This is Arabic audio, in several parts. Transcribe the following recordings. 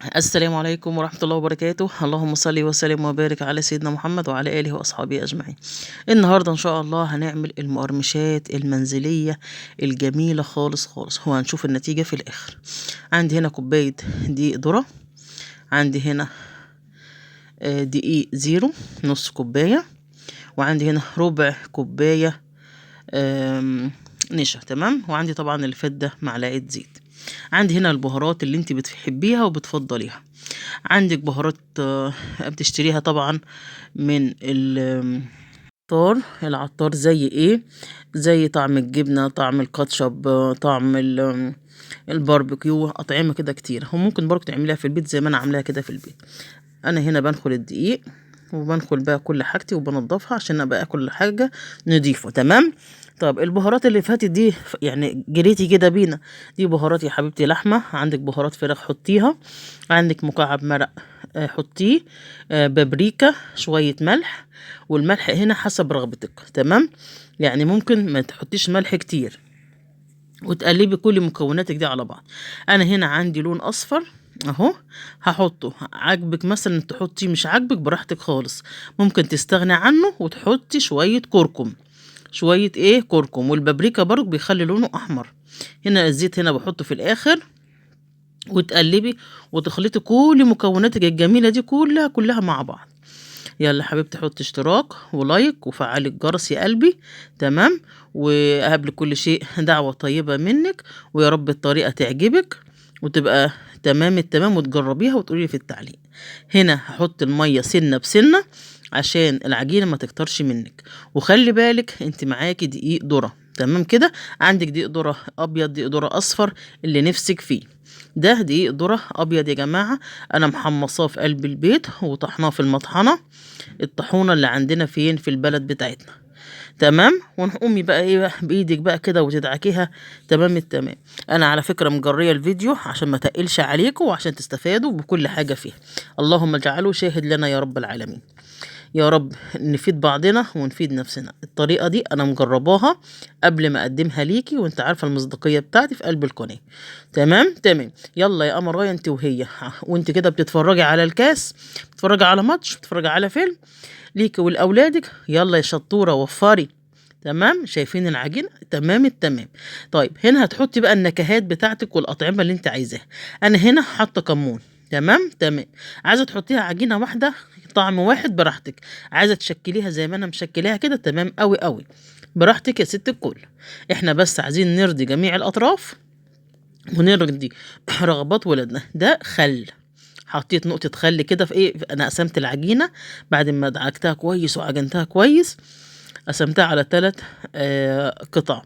السلام عليكم ورحمة الله وبركاته. اللهم صل وسلم وبارك على سيدنا محمد وعلى آله وأصحابه أجمعين. النهاردة إن شاء الله هنعمل المقرمشات المنزلية الجميلة خالص خالص، وهنشوف النتيجة في الآخر. عندي هنا كوباية دقيق ذرة، عندي هنا دقيق زيرو نص كوباية، وعندي هنا ربع كوباية نشا. تمام. وعندي طبعا الفدة معلقة زيت. عندي هنا البهارات اللي انت بتحبيها وبتفضليها. عندك بهارات بتشتريها طبعا من العطار زي ايه، زي طعم الجبنة، طعم الكاتشب، طعم الباربيكيو، أطعمة كده كتير. وممكن برضه تعمليها في البيت زي ما انا عاملاها كده في البيت. انا هنا بنخل الدقيق وبنخل بقى كل حاجتي وبنضفها عشان ابقى كل حاجة نضيفة. تمام. طب البهارات اللي فاتت دي يعني جريتي كده بينا، دي بهارات يا حبيبتي لحمة. عندك بهارات فراخ حطيها، عندك مكعب مرق حطيه، بابريكا، شوية ملح. والملح هنا حسب رغبتك. تمام. يعني ممكن ما تحطيش ملح كتير، وتقلبي كل مكوناتك دي على بعض. انا هنا عندي لون اصفر اهو، هحطه. عاجبك مثلا تحطي، مش عاجبك براحتك خالص. ممكن تستغني عنه وتحطي شوية كركم، شوية ايه كركم. والبابريكا برضو بيخلي لونه احمر. هنا الزيت هنا بحطه في الاخر، وتقلبي وتخلطي كل مكوناتك الجميلة دي كلها مع بعض. يلا حبيبتي حطي اشتراك ولايك وفعلي الجرس يا قلبي. تمام. وقبل كل شيء دعوة طيبة منك، ويا رب الطريقة تعجبك وتبقى تمام التمام، وتجربيها وتقولي في التعليق. هنا هحط المية سنة بسنة عشان العجينة ما تكترش منك. وخلي بالك انت معاكي دقيق ذرة. تمام كده. عندك دقيق ذرة ابيض، دقيق ذرة اصفر، اللي نفسك فيه. ده دقيق ذرة ابيض يا جماعة، انا محمصاه في قلب البيت وطحناه في المطحنة، الطحونة اللي عندنا فين في البلد بتاعتنا. تمام. ونقومي بقى ايه بقى بايدك بقى كده وتدعكيها تمام التمام. انا على فكرة مجرية الفيديو عشان ما تقلش عليكم وعشان تستفادوا بكل حاجة فيها. اللهم اجعله شاهد لنا يا رب العالمين. يا رب نفيد بعضنا ونفيد نفسنا. الطريقة دي أنا مجرباها قبل ما أقدمها ليكي، وانت عارفة المصداقية بتاعتي في قلب القناة. تمام تمام. يلا يا قمر راية انت وهي، وانت كده بتتفرجي على الكاس، بتتفرجي على ماتش، بتتفرجي على فيلم ليكي ولأولادك. يلا يا شطورة وفري. تمام. شايفين العجين تمام التمام. طيب هنا هتحطي بقى النكهات بتاعتك والأطعمة اللي انت عايزاها. أنا هنا حاطة كمون. تمام تمام. عايزة تحطيها عجينة واحدة، طعم واحد، براحتك. عايزة تشكليها زي ما أنا مشكلاها كده، تمام قوي قوي، براحتك يا ست الكل. احنا بس عايزين نرضي جميع الأطراف ونرضي رغبات ولادنا. ده خل، حطيت نقطة خل كده في ايه، انا قسمت العجينة بعد ما دعكتها كويس وعجنتها كويس. قسمتها على 3 قطع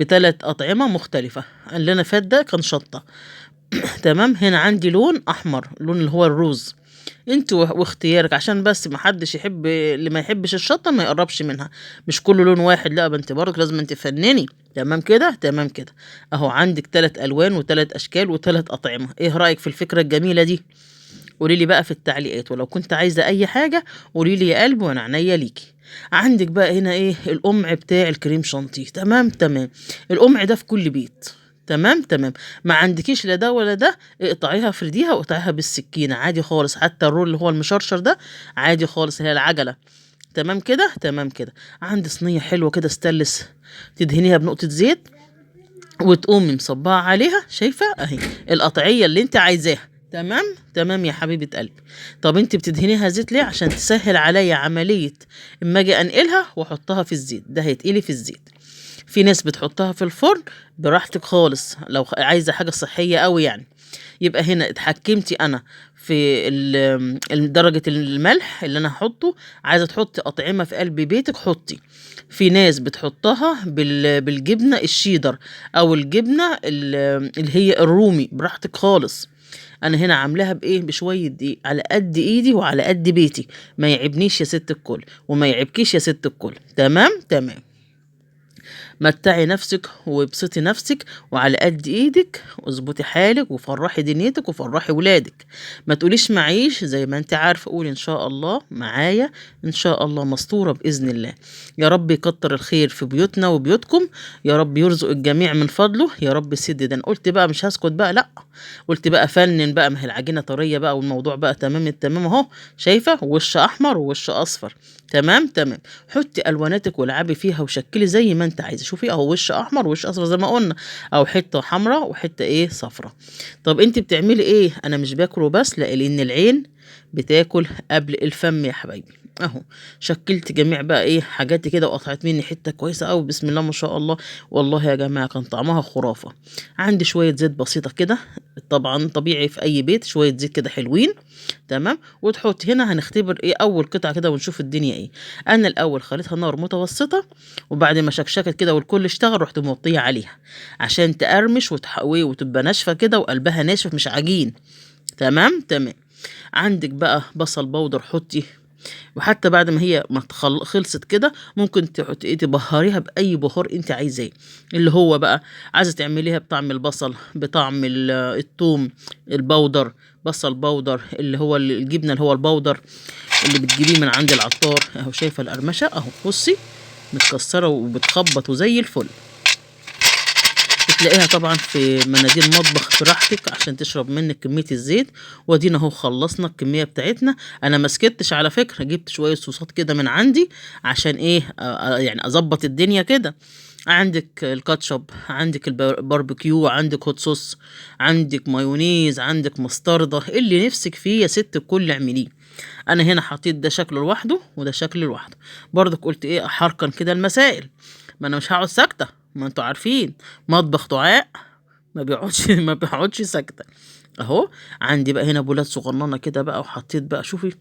ب3 أطعمة مختلفة. اللي انا فات ده كان شطة. تمام. هنا عندي لون احمر، لون اللي هو الروز. انت واختيارك، عشان بس ما حدش يحب، اللي ما يحبش الشطه ما يقربش منها. مش كله لون واحد، لا بنت برضك لازم انت تفنني. تمام كده تمام كده. اهو عندك 3 الوان و3 اشكال و3 اطعمه. ايه رايك في الفكره الجميله دي؟ قولي لي بقى في التعليقات، ولو كنت عايزه اي حاجه قولي لي يا قلبي وانا عينيا ليكي. عندك بقى هنا ايه القمع بتاع الكريم شانتيه. تمام تمام. القمع ده في كل بيت. تمام تمام. ما عندكيش لا ده ولا ده، اقطعيها افرديها واقطعيها بالسكينه عادي خالص. حتى الرول اللي هو المشرشر ده عادي خالص، هي العجله. تمام كده تمام كده. عندي صينيه حلوه كده استانلس، تدهنيها بنقطه زيت وتقومي مصبعة عليها. شايفة اهي القطعية اللي انت عايزاها. تمام تمام يا حبيبة قلبي. طب انت بتدهنيها زيت ليه؟ عشان تسهل عليا عملية اما اجي انقلها واحطها في الزيت. ده هيتقلي في الزيت. في ناس بتحطها في الفرن، براحتك خالص لو عايزة حاجة صحية قوي يعني. يبقى هنا اتحكمتي انا في درجة الملح اللي انا هحطه. عايزة تحطي اطعمة في قلب بيتك حطي. في ناس بتحطها بالجبنة الشيدر، او الجبنة اللي هي الرومي، براحتك خالص. انا هنا عاملاها بايه، بشويه دقيق على قد ايدي وعلى قد بيتي. ما يعبنيش يا ست الكل وما يعبكيش يا ست الكل. تمام تمام. متعي نفسك وابسطي نفسك، وعلى قد ايدك اظبطي حالك وفرحي دنيتك وفرحي ولادك. ما تقوليش معيش، زي ما انت عارفه قولي ان شاء الله معايا، ان شاء الله مستوره باذن الله. يا رب يكتر الخير في بيوتنا وبيوتكم، يا رب يرزق الجميع من فضله يا رب. سدد. انا قلت بقى مش هسكت بقى، لا، قلت بقى فنن بقى، ما هي العجينه طريه بقى والموضوع بقى تمام التمام اهو. شايفه وش احمر ووش اصفر، تمام تمام. حطي الواناتك والعبي فيها وشكلي زي ما انت عايزه. شوفي اهو وش احمر ووش اصفر زي ما قلنا، او حته حمراء وحته ايه صفراء. طب انت بتعملي ايه؟ انا مش باكل وبس، لا، لان العين بتاكل قبل الفم يا حبايبي. اهو شكلت جميع بقى ايه حاجاتي كده، وقطعت مني حته كويسه قوي بسم الله ما شاء الله. والله يا جماعه كان طعمها خرافه. عندي شويه زيت بسيطه كده، طبعا طبيعي في اي بيت شويه زيت كده حلوين، تمام. وتحط هنا هنختبر ايه اول قطعه كده ونشوف الدنيا ايه. انا الاول خليتها نار متوسطه، وبعد ما شكشكت كده والكل اشتغل رحت موطيه عليها عشان تقرمش وتحوي وتبقى ناشفه كده وقلبها ناشف مش عجين، تمام تمام. عندك بقى بصل بودر حطي، وحتى بعد ما هي ما خلصت كده ممكن تحطي ايه تبهريها باي بهار انت عايزاه، اللي هو بقى عايزه تعمليها بطعم البصل، بطعم الثوم البودر، بصل بودر، اللي هو الجبنه اللي هو البودر اللي بتجيبيه من عند العطار اهو. شايفه القرمشه اهو، بصي متكسره وبتخبط وزي الفل. بتلاقيها طبعا في مناديل مطبخ براحتك عشان تشرب منك كميه الزيت. وادينا اهو خلصنا الكميه بتاعتنا. انا ما سكتش على فكره، جبت شويه صوصات كده من عندي عشان ايه يعني اظبط الدنيا كده. عندك الكاتشب، عندك الباربيكيو، عندك هوت صوص، عندك مايونيز، عندك مستردة، اللي نفسك فيه يا ست الكل اعمليه. انا هنا حطيت ده شكله لوحده وده شكله لوحده. برضك قلت ايه احركن كده المسائل، ما انا مش هقعد ساكته، ما انتوا عارفين مطبخ دعاء ما بيقعدش ما بيقعدش ساكته. اهو عندي بقى هنا بولات صغننه كده بقى، وحطيت بقى شوفي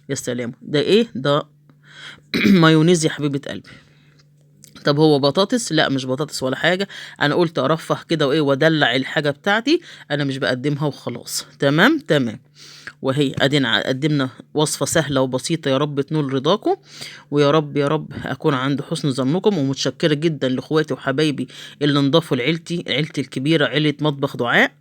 يا سلام ده ايه ده مايونيز يا حبيبه قلبي. طب هو بطاطس؟ لا مش بطاطس ولا حاجه، انا قلت ارفه كده وايه وادلع الحاجه بتاعتي، انا مش بقدمها وخلاص، تمام تمام. وهي ادينا قدمنا وصفة سهلة وبسيطة، يا رب تنول رضاكم، ويا رب يا رب اكون عند حسن ظنكم. ومتشكرة جدا لاخواتي وحبايبي اللي انضافوا لعيلتي، عيلتي الكبيرة، عيلة مطبخ دعاء.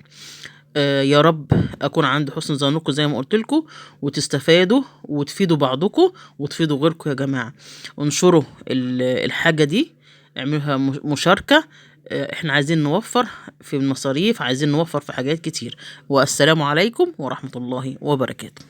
يا رب اكون عند حسن ظنكم زي ما قلت لكم، وتستفادوا وتفيدوا بعضكم وتفيدوا غيركم يا جماعة. انشروا الحاجة دي، اعملوها مشاركة. احنا عايزين نوفر في المصاريف، عايزين نوفر في حاجات كتير. والسلام عليكم ورحمة الله وبركاته.